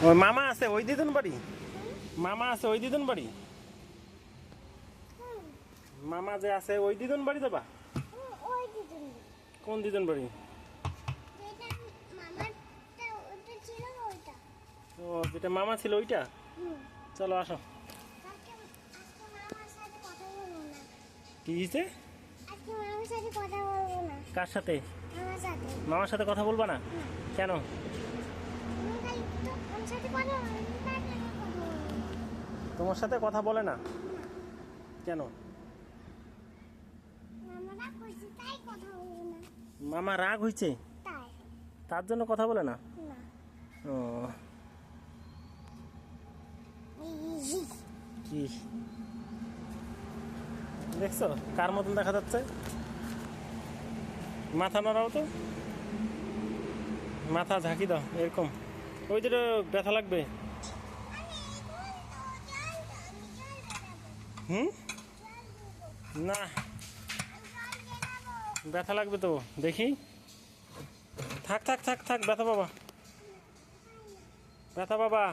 ওই মামা আছে ওই দিদুন বাড়ি, মামা আছে ওই দিদুন বাড়ি, মামা যে আছে ওই দিদুন বাড়ি যাবা? কোন দিদুন বাড়ি? ও যেটা মামা ছিল ওইটা। চলো আসো। কি হয়েছে? কার সাথে? মামার সাথে কথা বলবা না কেন? তোমার সাথে কথা বলে না কেন? মামা রাগ হয়েছে তার জন্য কথা বলে না? ও কি দেখছো কার মতন দেখা যাচ্ছে? মাথা নাড়াও তো, মাথা ঝাঁকি দাও এরকম। ওই দুটো ব্যথা লাগবে। হুম, না ব্যথা লাগবে তো দেখি। থাক থাক থাক থাক, ব্যথা বাবা, ব্যথা বাবা।